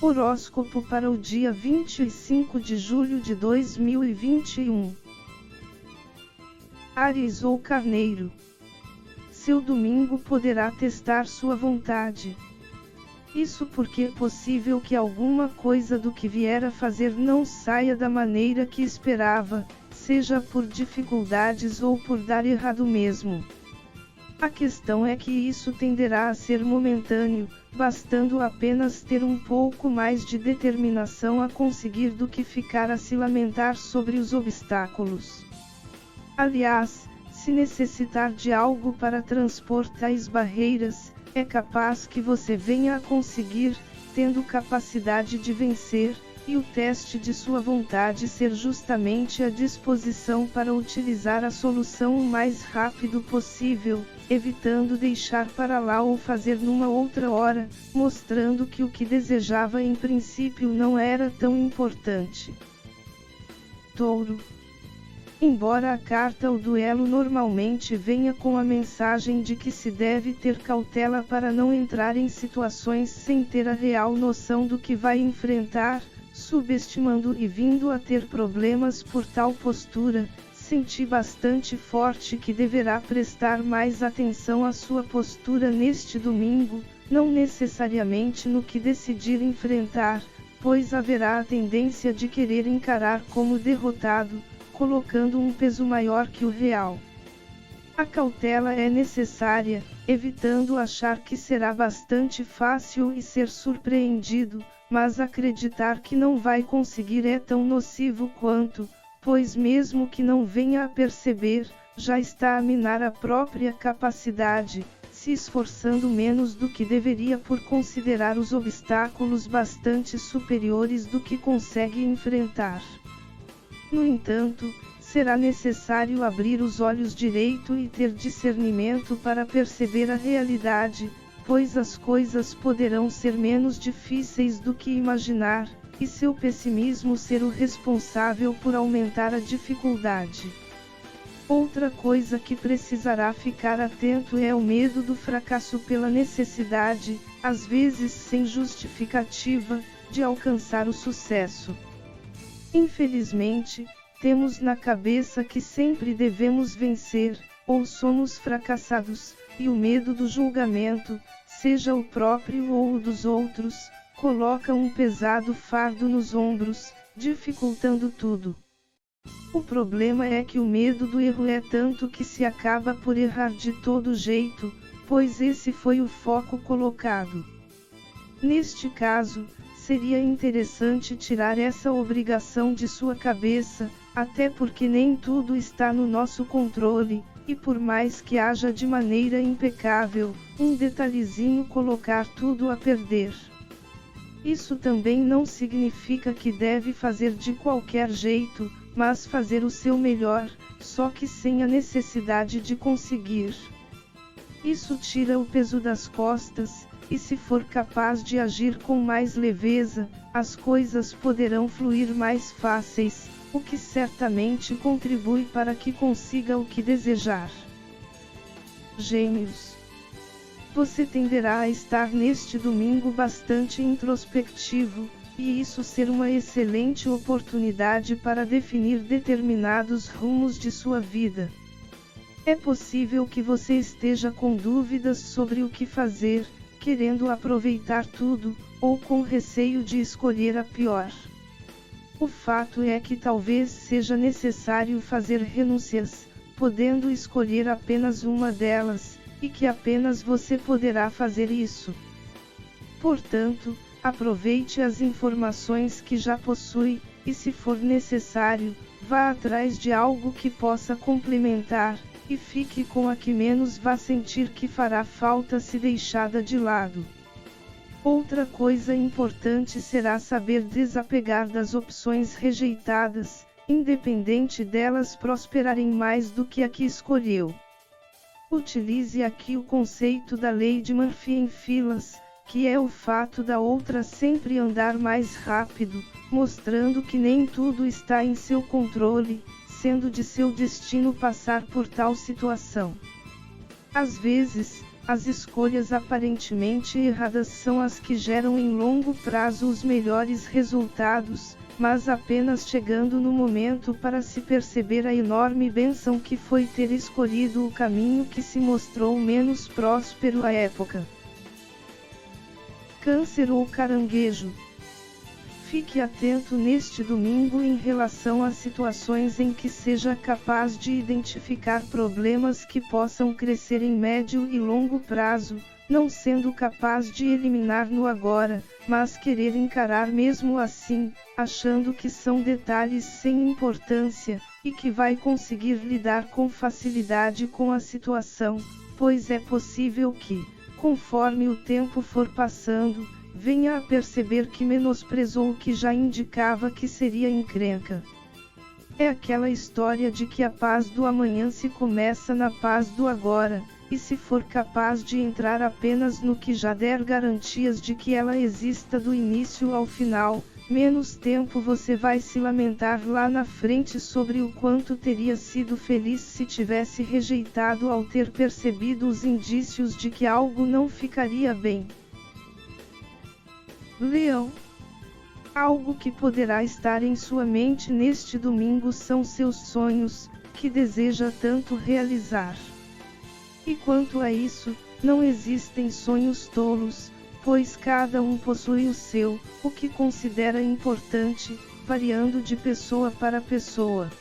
Horóscopo para o dia 25 de julho de 2021. Áries ou Carneiro. Seu domingo poderá testar sua vontade. Isso porque é possível que alguma coisa do que vier a fazer não saia da maneira que esperava, seja por dificuldades ou por dar errado mesmo. A questão é que isso tenderá a ser momentâneo, bastando apenas ter um pouco mais de determinação a conseguir do que ficar a se lamentar sobre os obstáculos. Aliás, se necessitar de algo para transpor tais barreiras, é capaz que você venha a conseguir, tendo capacidade de vencer, e o teste de sua vontade ser justamente a disposição para utilizar a solução o mais rápido possível, evitando deixar para lá ou fazer numa outra hora, mostrando que o que desejava em princípio não era tão importante. Touro. Embora a carta ao duelo normalmente venha com a mensagem de que se deve ter cautela para não entrar em situações sem ter a real noção do que vai enfrentar, subestimando e vindo a ter problemas por tal postura, senti bastante forte que deverá prestar mais atenção à sua postura neste domingo, não necessariamente no que decidir enfrentar, pois haverá a tendência de querer encarar como derrotado, colocando um peso maior que o real. A cautela é necessária, evitando achar que será bastante fácil e ser surpreendido, mas acreditar que não vai conseguir é tão nocivo quanto, pois mesmo que não venha a perceber, já está a minar a própria capacidade, se esforçando menos do que deveria por considerar os obstáculos bastante superiores do que consegue enfrentar. No entanto, será necessário abrir os olhos direito e ter discernimento para perceber a realidade, pois as coisas poderão ser menos difíceis do que imaginar, e seu pessimismo ser o responsável por aumentar a dificuldade. Outra coisa que precisará ficar atento é o medo do fracasso pela necessidade, às vezes sem justificativa, de alcançar o sucesso. Infelizmente, temos na cabeça que sempre devemos vencer, ou somos fracassados, e o medo do julgamento, seja o próprio ou o dos outros, coloca um pesado fardo nos ombros, dificultando tudo. O problema é que o medo do erro é tanto que se acaba por errar de todo jeito, pois esse foi o foco colocado. Neste caso, seria interessante tirar essa obrigação de sua cabeça, até porque nem tudo está no nosso controle, e por mais que haja de maneira impecável, um detalhezinho colocar tudo a perder. Isso também não significa que deve fazer de qualquer jeito, mas fazer o seu melhor, só que sem a necessidade de conseguir. Isso tira o peso das costas, e se for capaz de agir com mais leveza, as coisas poderão fluir mais fáceis, o que certamente contribui para que consiga o que desejar. Gêmeos. Você tenderá a estar neste domingo bastante introspectivo, e isso ser uma excelente oportunidade para definir determinados rumos de sua vida. É possível que você esteja com dúvidas sobre o que fazer, querendo aproveitar tudo, ou com receio de escolher a pior. O fato é que talvez seja necessário fazer renúncias, podendo escolher apenas uma delas, e que apenas você poderá fazer isso. Portanto, aproveite as informações que já possui, e se for necessário, vá atrás de algo que possa complementar, e fique com a que menos vá sentir que fará falta se deixada de lado. Outra coisa importante será saber desapegar das opções rejeitadas, independente delas prosperarem mais do que a que escolheu. Utilize aqui o conceito da lei de Murphy em filas, que é o fato da outra sempre andar mais rápido, mostrando que nem tudo está em seu controle, sendo de seu destino passar por tal situação. Às vezes, as escolhas aparentemente erradas são as que geram em longo prazo os melhores resultados, mas apenas chegando no momento para se perceber a enorme bênção que foi ter escolhido o caminho que se mostrou menos próspero à época. Câncer ou caranguejo. Fique atento neste domingo em relação a situações em que seja capaz de identificar problemas que possam crescer em médio e longo prazo, não sendo capaz de eliminar no agora, mas querer encarar mesmo assim, achando que são detalhes sem importância, e que vai conseguir lidar com facilidade com a situação, pois é possível que, conforme o tempo for passando, venha a perceber que menosprezou o que já indicava que seria encrenca. É aquela história de que a paz do amanhã se começa na paz do agora, e se for capaz de entrar apenas no que já der garantias de que ela exista do início ao final, menos tempo você vai se lamentar lá na frente sobre o quanto teria sido feliz se tivesse rejeitado ao ter percebido os indícios de que algo não ficaria bem. Leão. Algo que poderá estar em sua mente neste domingo são seus sonhos, que deseja tanto realizar. E quanto a isso, não existem sonhos tolos, pois cada um possui o seu, o que considera importante, variando de pessoa para pessoa.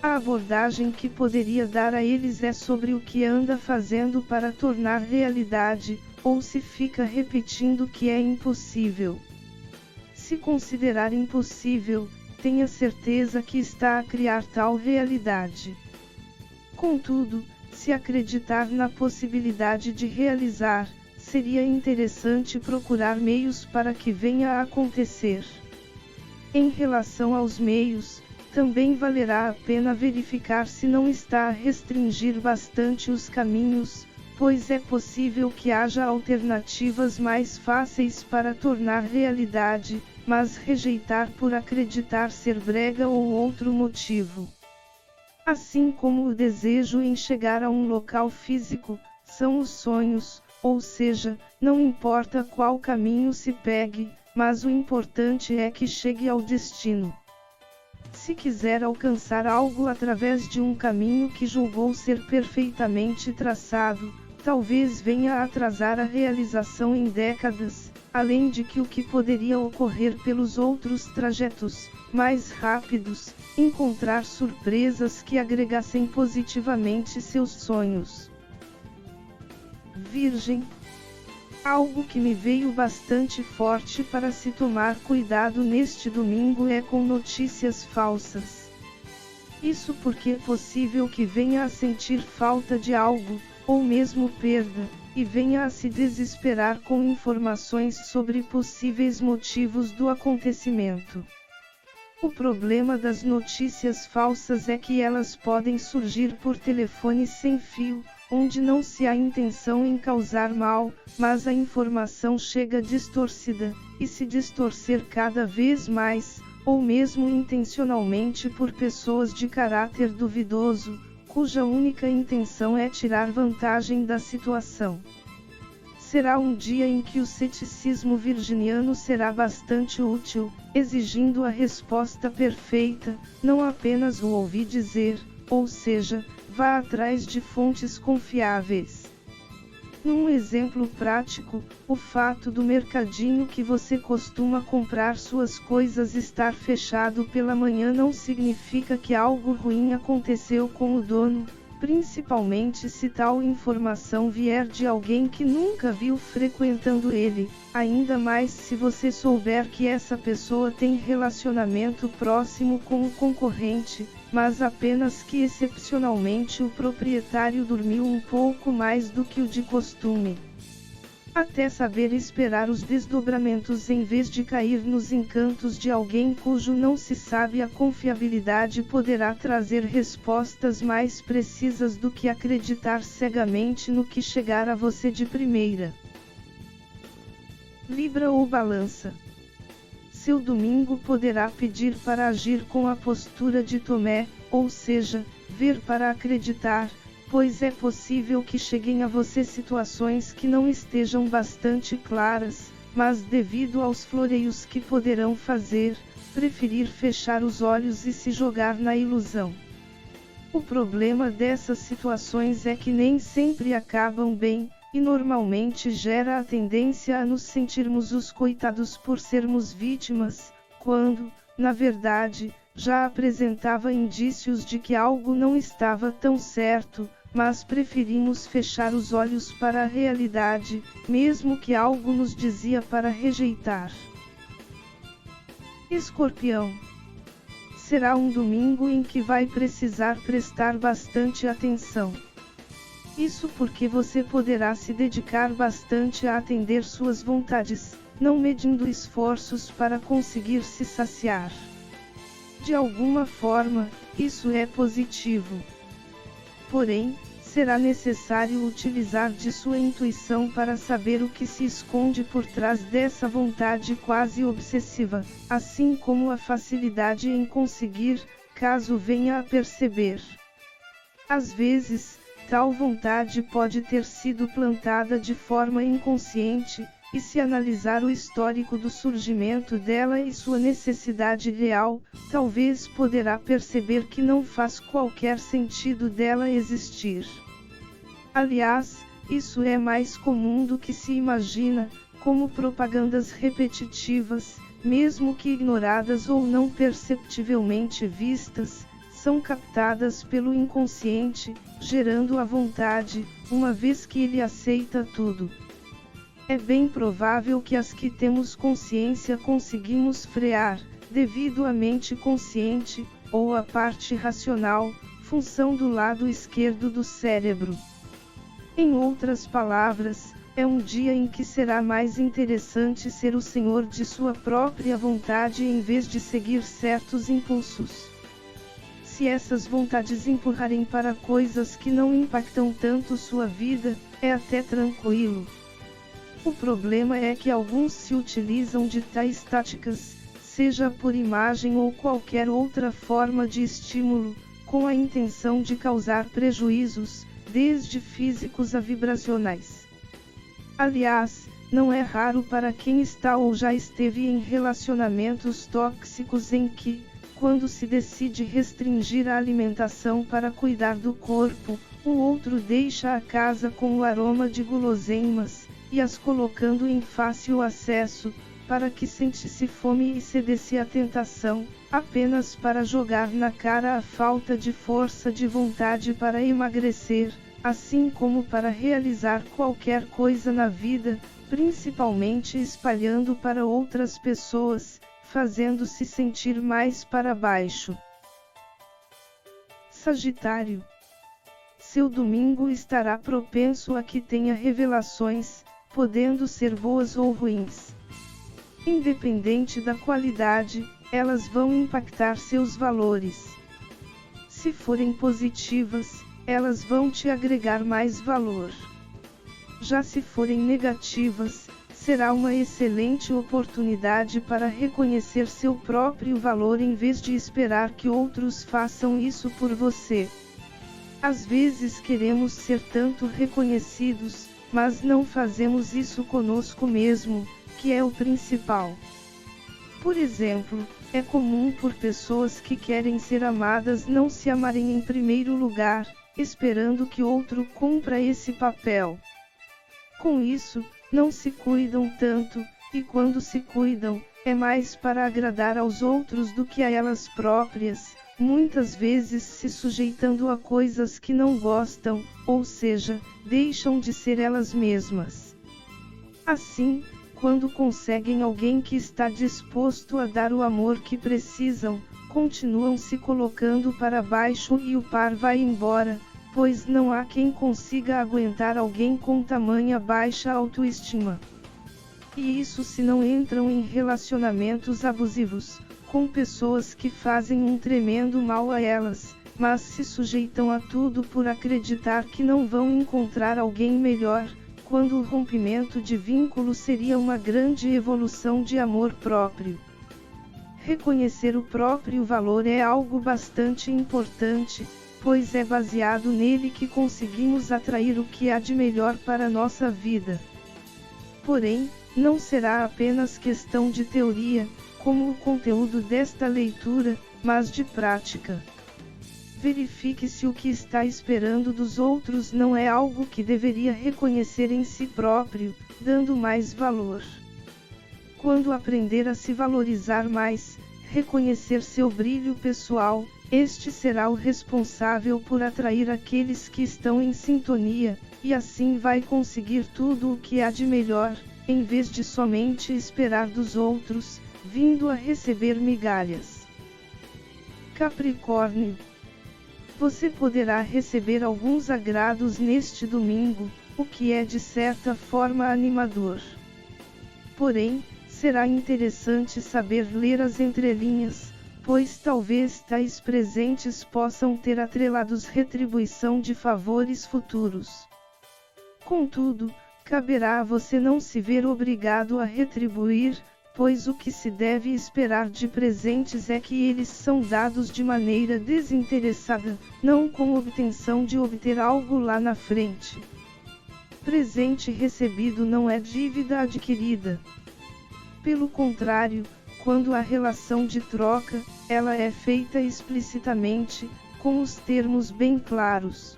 A abordagem que poderia dar a eles é sobre o que anda fazendo para tornar realidade, ou se fica repetindo que é impossível. Se considerar impossível, tenha certeza que está a criar tal realidade. Contudo, se acreditar na possibilidade de realizar, seria interessante procurar meios para que venha a acontecer. Em relação aos meios, também valerá a pena verificar se não está a restringir bastante os caminhos, pois é possível que haja alternativas mais fáceis para tornar realidade, mas rejeitar por acreditar ser brega ou outro motivo. Assim como o desejo em chegar a um local físico, são os sonhos, ou seja, não importa qual caminho se pegue, mas o importante é que chegue ao destino. Se quiser alcançar algo através de um caminho que julgou ser perfeitamente traçado, talvez venha a atrasar a realização em décadas, além de que o que poderia ocorrer pelos outros trajetos, mais rápidos, encontrar surpresas que agregassem positivamente seus sonhos. Virgem. Algo que me veio bastante forte para se tomar cuidado neste domingo é com notícias falsas. Isso porque é possível que venha a sentir falta de algo, ou mesmo perda, e venha a se desesperar com informações sobre possíveis motivos do acontecimento. O problema das notícias falsas é que elas podem surgir por telefone sem fio, onde não se há intenção em causar mal, mas a informação chega distorcida, e se distorcer cada vez mais, ou mesmo intencionalmente por pessoas de caráter duvidoso, cuja única intenção é tirar vantagem da situação. Será um dia em que o ceticismo virginiano será bastante útil, exigindo a resposta perfeita, não apenas o ouvi dizer, ou seja, vá atrás de fontes confiáveis. Num exemplo prático, o fato do mercadinho que você costuma comprar suas coisas estar fechado pela manhã não significa que algo ruim aconteceu com o dono, principalmente se tal informação vier de alguém que nunca viu frequentando ele, ainda mais se você souber que essa pessoa tem relacionamento próximo com o concorrente, mas apenas que excepcionalmente o proprietário dormiu um pouco mais do que o de costume. Até saber esperar os desdobramentos em vez de cair nos encantos de alguém cujo não se sabe a confiabilidade poderá trazer respostas mais precisas do que acreditar cegamente no que chegar a você de primeira. Libra ou Balança. Seu domingo poderá pedir para agir com a postura de Tomé, ou seja, ver para acreditar, pois é possível que cheguem a você situações que não estejam bastante claras, mas devido aos floreios que poderão fazer, preferir fechar os olhos e se jogar na ilusão. O problema dessas situações é que nem sempre acabam bem, e normalmente gera a tendência a nos sentirmos os coitados por sermos vítimas, quando, na verdade, já apresentava indícios de que algo não estava tão certo, mas preferimos fechar os olhos para a realidade, mesmo que algo nos dizia para rejeitar. Escorpião. Será um domingo em que vai precisar prestar bastante atenção. Isso porque você poderá se dedicar bastante a atender suas vontades, não medindo esforços para conseguir se saciar. De alguma forma, isso é positivo. Porém, será necessário utilizar de sua intuição para saber o que se esconde por trás dessa vontade quase obsessiva, assim como a facilidade em conseguir, caso venha a perceber. Às vezes, tal vontade pode ter sido plantada de forma inconsciente, e se analisar o histórico do surgimento dela e sua necessidade real, talvez poderá perceber que não faz qualquer sentido dela existir. Aliás, isso é mais comum do que se imagina, como propagandas repetitivas, mesmo que ignoradas ou não perceptivelmente vistas, são captadas pelo inconsciente, gerando a vontade, uma vez que ele aceita tudo. É bem provável que as que temos consciência conseguimos frear, devido à mente consciente, ou à parte racional, função do lado esquerdo do cérebro. Em outras palavras, é um dia em que será mais interessante ser o senhor de sua própria vontade em vez de seguir certos impulsos. Se essas vontades empurrarem para coisas que não impactam tanto sua vida, é até tranquilo. O problema é que alguns se utilizam de tais táticas, seja por imagem ou qualquer outra forma de estímulo, com a intenção de causar prejuízos, desde físicos a vibracionais. Aliás, não é raro para quem está ou já esteve em relacionamentos tóxicos em que, quando se decide restringir a alimentação para cuidar do corpo, o outro deixa a casa com o aroma de guloseimas, e as colocando em fácil acesso, para que sentisse fome e cedesse à tentação, apenas para jogar na cara a falta de força de vontade para emagrecer, assim como para realizar qualquer coisa na vida, principalmente espalhando para outras pessoas, fazendo-se sentir mais para baixo. Sagitário. Seu domingo estará propenso a que tenha revelações, podendo ser boas ou ruins. Independente da qualidade, elas vão impactar seus valores. Se forem positivas, elas vão te agregar mais valor. Já se forem negativas, será uma excelente oportunidade para reconhecer seu próprio valor em vez de esperar que outros façam isso por você. Às vezes queremos ser tanto reconhecidos, mas não fazemos isso conosco mesmo, que é o principal. Por exemplo, é comum por pessoas que querem ser amadas não se amarem em primeiro lugar, esperando que outro cumpra esse papel. Com isso, não se cuidam tanto, e quando se cuidam, é mais para agradar aos outros do que a elas próprias, muitas vezes se sujeitando a coisas que não gostam, ou seja, deixam de ser elas mesmas. Assim, quando conseguem alguém que está disposto a dar o amor que precisam, continuam se colocando para baixo e o par vai embora, pois não há quem consiga aguentar alguém com tamanha baixa autoestima. E isso se não entram em relacionamentos abusivos, com pessoas que fazem um tremendo mal a elas, mas se sujeitam a tudo por acreditar que não vão encontrar alguém melhor, quando o rompimento de vínculo seria uma grande evolução de amor próprio. Reconhecer o próprio valor é algo bastante importante, pois é baseado nele que conseguimos atrair o que há de melhor para nossa vida. Porém, não será apenas questão de teoria, como o conteúdo desta leitura, mas de prática. Verifique se o que está esperando dos outros não é algo que deveria reconhecer em si próprio, dando mais valor. Quando aprender a se valorizar mais, reconhecer seu brilho pessoal, este será o responsável por atrair aqueles que estão em sintonia, e assim vai conseguir tudo o que há de melhor, em vez de somente esperar dos outros, vindo a receber migalhas. Capricórnio. Você poderá receber alguns agrados neste domingo, o que é de certa forma animador. Porém, será interessante saber ler as entrelinhas, pois talvez tais presentes possam ter atrelados retribuição de favores futuros. Contudo, caberá a você não se ver obrigado a retribuir, pois o que se deve esperar de presentes é que eles são dados de maneira desinteressada, não com obtenção de obter algo lá na frente. Presente recebido não é dívida adquirida. Pelo contrário, quando há relação de troca, ela é feita explicitamente, com os termos bem claros.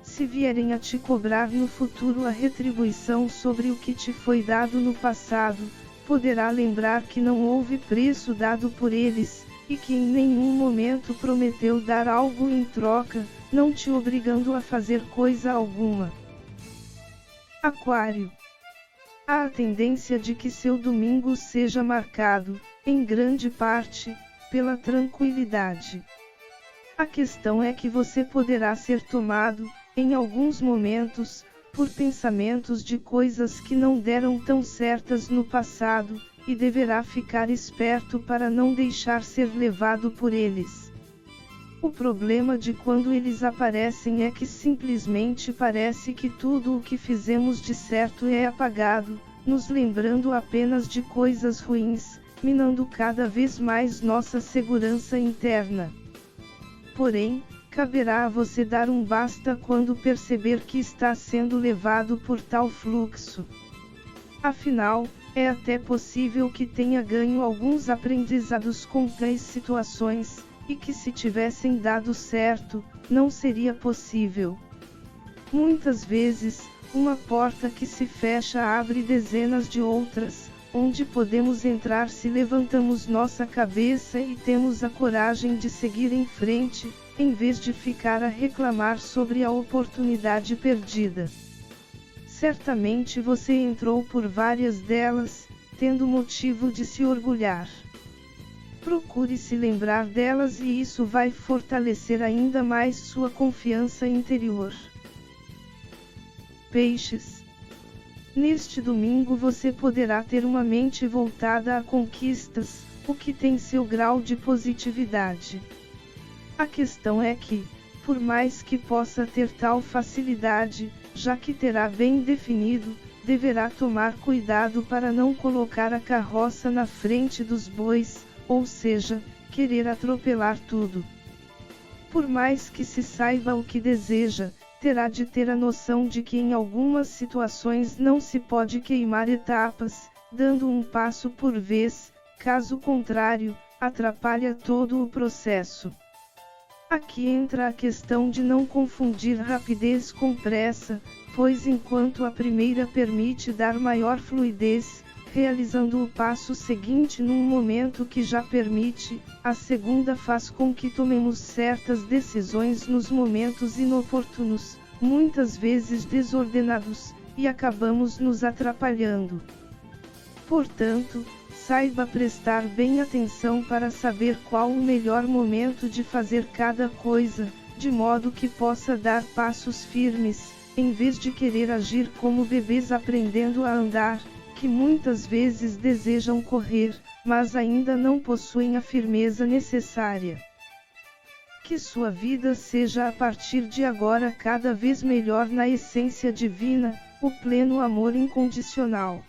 Se vierem a te cobrar no futuro a retribuição sobre o que te foi dado no passado, poderá lembrar que não houve preço dado por eles, e que em nenhum momento prometeu dar algo em troca, não te obrigando a fazer coisa alguma. Aquário. Há a tendência de que seu domingo seja marcado, em grande parte, pela tranquilidade. A questão é que você poderá ser tomado, em alguns momentos, por pensamentos de coisas que não deram tão certas no passado, e deverá ficar esperto para não deixar ser levado por eles. O problema de quando eles aparecem é que simplesmente parece que tudo o que fizemos de certo é apagado, nos lembrando apenas de coisas ruins, minando cada vez mais nossa segurança interna. Porém, caberá a você dar um basta quando perceber que está sendo levado por tal fluxo. Afinal, é até possível que tenha ganho alguns aprendizados com tais situações, e que se tivessem dado certo, não seria possível. Muitas vezes, uma porta que se fecha abre dezenas de outras, onde podemos entrar se levantamos nossa cabeça e temos a coragem de seguir em frente, em vez de ficar a reclamar sobre a oportunidade perdida. Certamente você entrou por várias delas, tendo motivo de se orgulhar. Procure se lembrar delas e isso vai fortalecer ainda mais sua confiança interior. Peixes. Neste domingo você poderá ter uma mente voltada a conquistas, o que tem seu grau de positividade. A questão é que, por mais que possa ter tal facilidade, já que terá bem definido, deverá tomar cuidado para não colocar a carroça na frente dos bois, ou seja, querer atropelar tudo. Por mais que se saiba o que deseja, terá de ter a noção de que em algumas situações não se pode queimar etapas, dando um passo por vez, caso contrário, atrapalha todo o processo. Aqui entra a questão de não confundir rapidez com pressa, pois enquanto a primeira permite dar maior fluidez, realizando o passo seguinte num momento que já permite, a segunda faz com que tomemos certas decisões nos momentos inoportunos, muitas vezes desordenados, e acabamos nos atrapalhando. Portanto, saiba prestar bem atenção para saber qual o melhor momento de fazer cada coisa, de modo que possa dar passos firmes, em vez de querer agir como bebês aprendendo a andar, que muitas vezes desejam correr, mas ainda não possuem a firmeza necessária. Que sua vida seja a partir de agora cada vez melhor na essência divina, o pleno amor incondicional.